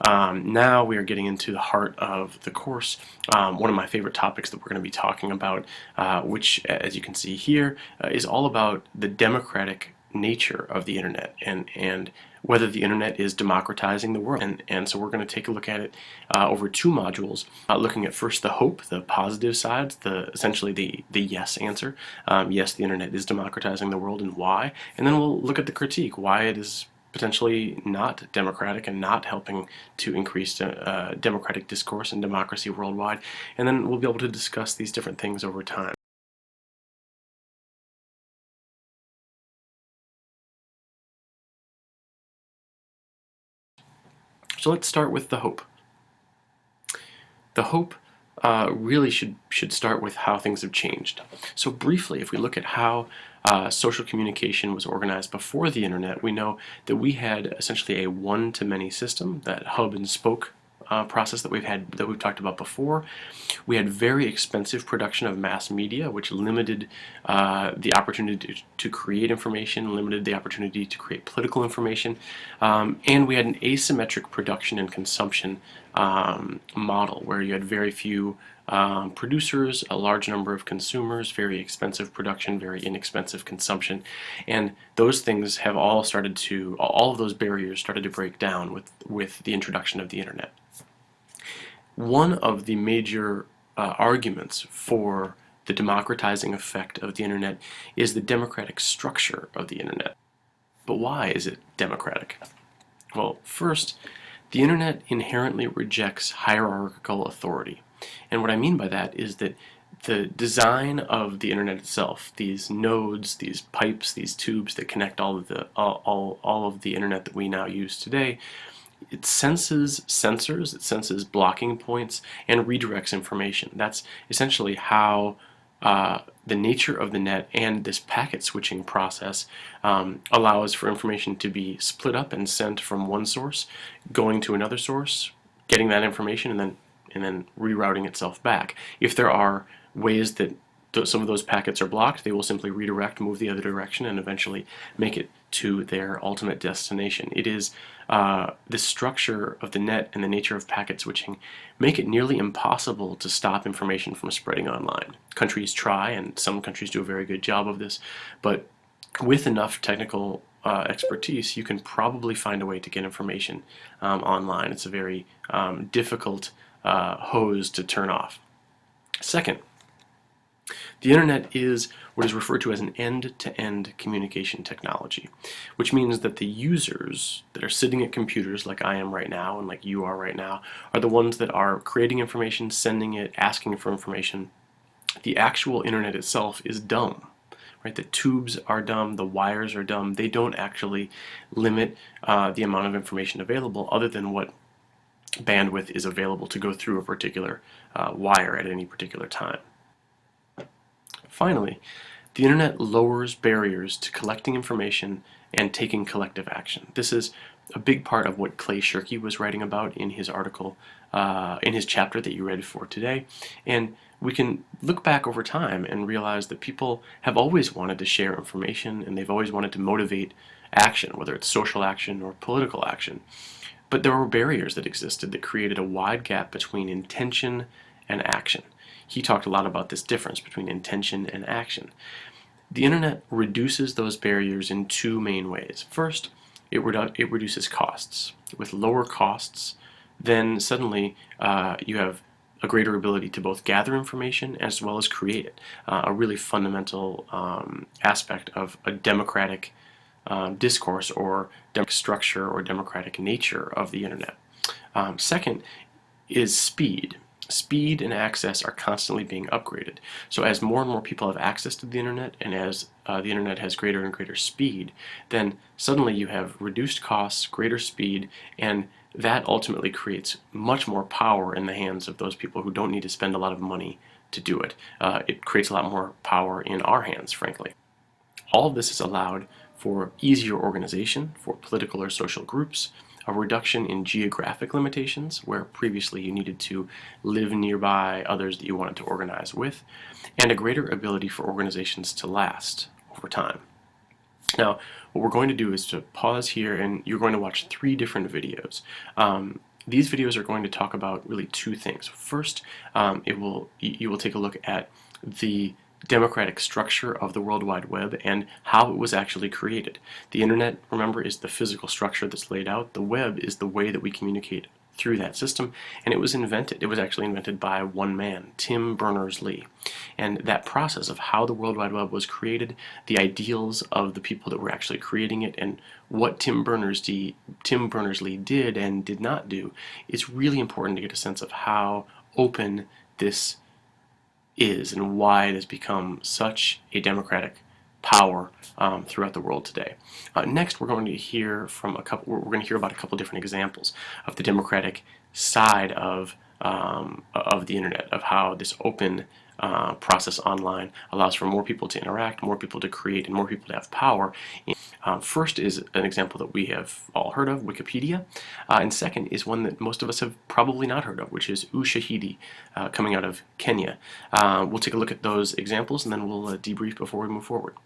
Now we are getting into the heart of the course, one of my favorite topics that we're going to be talking about, which, as you can see here, is all about the democratic nature of the internet and whether the internet is democratizing the world. And so we're going to take a look at it over two modules, looking at first the hope, the positive sides, essentially the yes answer. Yes, the internet is democratizing the world, and why. And then we'll look at the critique, why it is potentially not democratic and not helping to increase democratic discourse and democracy worldwide. And then we'll be able to discuss these different things over time. So let's start with the hope. The hope really should start with how things have changed. So briefly, if we look at how social communication was organized before the internet, we know that we had essentially a one-to-many system, that hub and spoke process that we've talked about before. We had very expensive production of mass media, which limited the opportunity to create information, limited the opportunity to create political information, and we had an asymmetric production and consumption model where you had very few producers, a large number of consumers, very expensive production, very inexpensive consumption, and those things have all of those barriers started to break down with the introduction of the internet. One of the major arguments for the democratizing effect of the internet is the democratic structure of the internet. But why is it democratic? Well, first, the internet inherently rejects hierarchical authority. And what I mean by that is that the design of the internet itself, these nodes, these pipes, these tubes that connect all of the internet that we now use today, it senses sensors, it senses blocking points, and redirects information. That's essentially how the nature of the net and this packet switching process allows for information to be split up and sent from one source, going to another source, getting that information, and then rerouting itself back. If there are ways that some of those packets are blocked, they will simply redirect, move the other direction, and eventually make it to their ultimate destination. It is the structure of the net and the nature of packet switching make it nearly impossible to stop information from spreading online. Countries try, and some countries do a very good job of this, but with enough technical expertise, you can probably find a way to get information online. It's a very difficult hose to turn off. Second, the internet is what is referred to as an end-to-end communication technology, which means that the users that are sitting at computers like I am right now and like you are right now are the ones that are creating information, sending it, asking for information. The actual internet itself is dumb. Right? The tubes are dumb, the wires are dumb. They don't actually limit the amount of information available other than what bandwidth is available to go through a particular wire at any particular time. Finally, the internet lowers barriers to collecting information and taking collective action. This is a big part of what Clay Shirky was writing about in his article, in his chapter that you read for today. And we can look back over time and realize that people have always wanted to share information, and they've always wanted to motivate action, whether it's social action or political action. But there were barriers that existed that created a wide gap between intention and action. He talked a lot about this difference between intention and action. The internet reduces those barriers in two main ways. First, it reduces costs. With lower costs, then suddenly you have a greater ability to both gather information as well as create it. A really fundamental aspect of a democratic discourse or democratic structure or democratic nature of the internet. Second is speed. Speed and access are constantly being upgraded. So as more and more people have access to the internet, and as the internet has greater and greater speed, then suddenly you have reduced costs, greater speed, and that ultimately creates much more power in the hands of those people who don't need to spend a lot of money to do it. It creates a lot more power in our hands, frankly. All of this is allowed for easier organization for political or social groups, a reduction in geographic limitations, where previously you needed to live nearby others that you wanted to organize with, and a greater ability for organizations to last over time. Now, what we're going to do is to pause here, and you're going to watch 3 different videos. these videos are going to talk about really two things. First, you will take a look at the democratic structure of the World Wide Web and how it was actually created. The internet, remember, is the physical structure that's laid out. The web is the way that we communicate through that system, and it was invented. It was actually invented by one man, Tim Berners-Lee. And that process of how the World Wide Web was created, the ideals of the people that were actually creating it, and what Tim Berners-Lee did and did not do, it's really important to get a sense of how open this is and why it has become such a democratic power throughout the world today. Next, we're going to hear about a couple different examples of the democratic side of the internet, of how this open process online allows for more people to interact, more people to create, and more people to have power. First is an example that we have all heard of, Wikipedia, and second is one that most of us have probably not heard of, which is Ushahidi, coming out of Kenya. We'll take a look at those examples and then we'll debrief before we move forward.